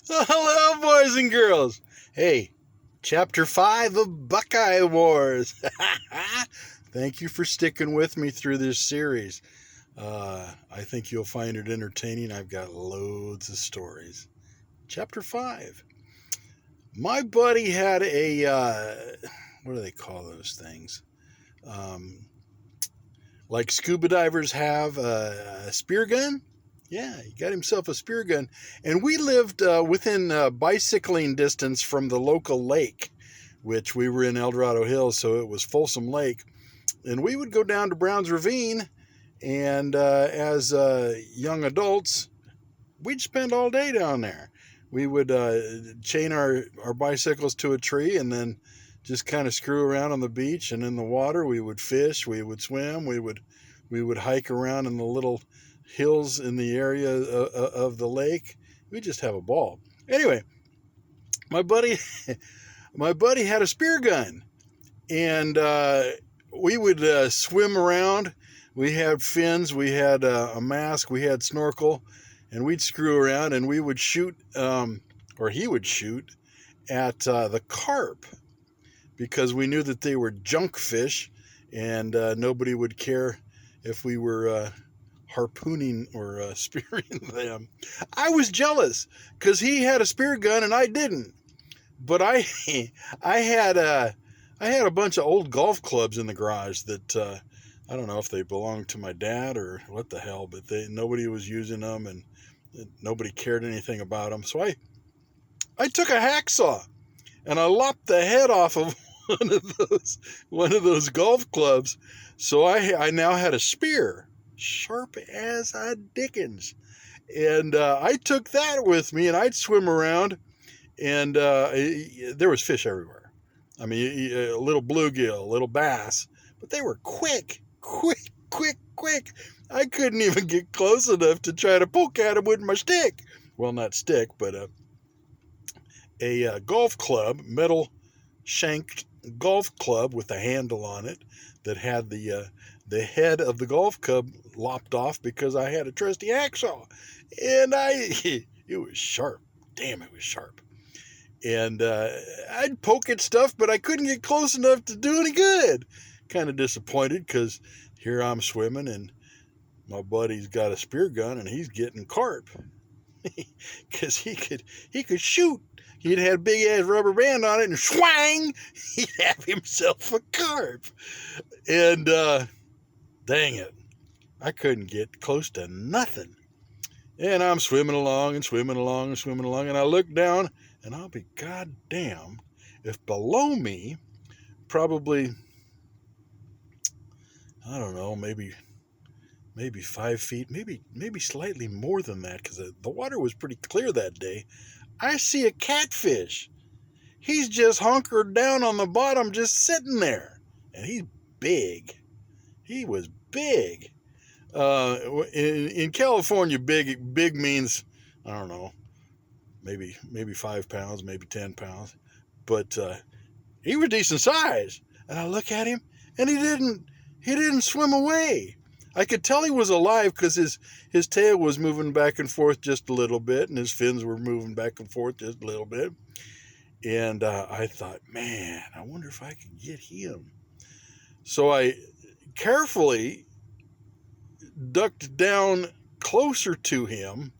Well, hello, boys and girls. Hey, Chapter 5 of Buckeye Wars. Thank you for sticking with me through this series. I think you'll find it entertaining. I've got loads of stories. Chapter 5. My buddy had what do they call those things? Um, like scuba divers have a spear gun? Yeah, he got himself a spear gun. And we lived within bicycling distance from the local lake, which we were in DORADO Hills, so it was Folsom Lake. And we would go down to Brown's Ravine, and as young adults, we'd spend all day down there. We would chain our bicycles to a tree and then just kind of screw around on the beach and in the water. We would fish, we would swim, we would hike around in the little hills in the area of the lake. We just have a ball. Anyway, my buddy my buddy had a spear gun, and we would swim around. We had fins, we had a mask, we had snorkel, and we'd screw around and we would shoot, or he would shoot at the carp, because we knew that they were junk fish, and nobody would care if we were harpooning or spearing them. I was jealous because he had a spear gun and I didn't. But I had a bunch of old golf clubs in the garage that I don't know if they belonged to my dad or what the hell, but nobody was using them and nobody cared anything about them. So I took a hacksaw and I lopped the head off of one of those golf clubs. So I now had a spear, sharp as a dickens, and I took that with me, and I'd swim around, and there was fish everywhere. I mean, a little bluegill, a little bass, but they were quick. I couldn't even get close enough to try to poke at them with my stick. Well, not stick, but a golf club, metal shanked golf club with a handle on it that had the head of the golf club lopped off because I had a trusty hacksaw, and it was sharp. Damn, it was sharp. And I'd poke at stuff, but I couldn't get close enough to do any good. Kind of disappointed because here I'm swimming and my buddy's got a spear gun and he's getting carp because he could shoot. He'd had a big ass rubber band on it, and swang, he'd have himself a carp. And dang it, I couldn't get close to nothing. And I'm swimming along, and I look down, and I'll be goddamn if below me, probably, I don't know, maybe 5 feet, maybe slightly more than that, because the water was pretty clear that day. I see a catfish. He's just hunkered down on the bottom, just sitting there. And he's big. He was big. In California, big means, I don't know, maybe 5 pounds, maybe 10 pounds. But he was decent size. And I look at him, and he didn't swim away. I could tell he was alive because his tail was moving back and forth just a little bit, and his fins were moving back and forth just a little bit. And I thought, man, I wonder if I could get him. So I carefully ducked down closer to him,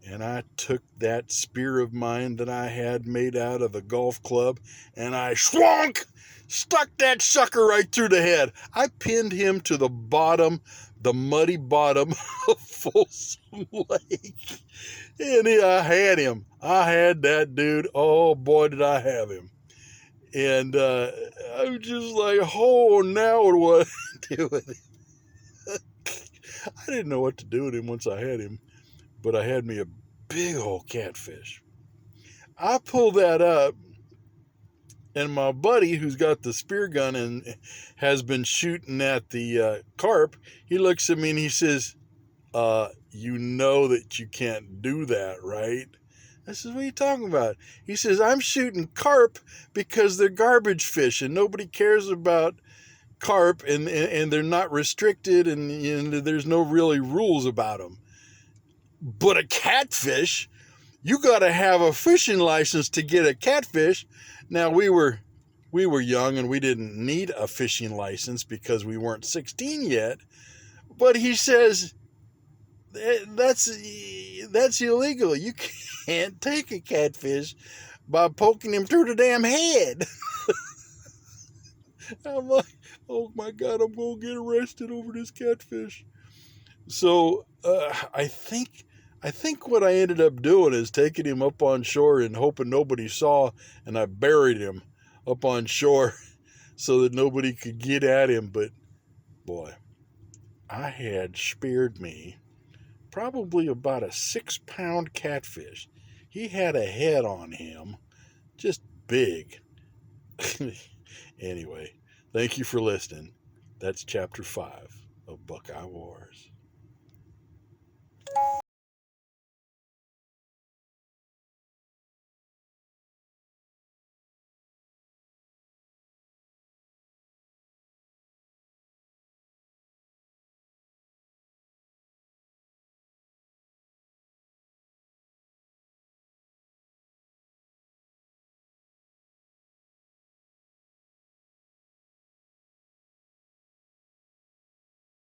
and I took that spear of mine that I had made out of a golf club, and I stuck that sucker right through the head. I pinned him to the bottom, the muddy bottom of Folsom Lake. And I had him. I had that dude. Oh, boy, did I have him. And I'm just like, oh, now what do I do with him? I didn't know what to do with him once I had him, but I had me a big old catfish. I pull that up, and my buddy, who's got the spear gun and has been shooting at the carp, he looks at me and he says, you know that you can't do that, right? I says, what are you talking about? He says, I'm shooting carp because they're garbage fish and nobody cares about carp, and they're not restricted, and there's no really rules about them. But a catfish, you got to have a fishing license to get a catfish. Now, we were young and we didn't need a fishing license because we weren't 16 yet. But he says, that's illegal. You can't take a catfish by poking him through the damn head. I'm like, oh my God, I'm going to get arrested over this catfish. So I think what I ended up doing is taking him up on shore and hoping nobody saw, and I buried him up on shore so that nobody could get at him. But boy, I had speared me probably about a 6-pound catfish. He had a head on him, just big. Anyway, thank you for listening. That's chapter 5 of Buckeye Wars.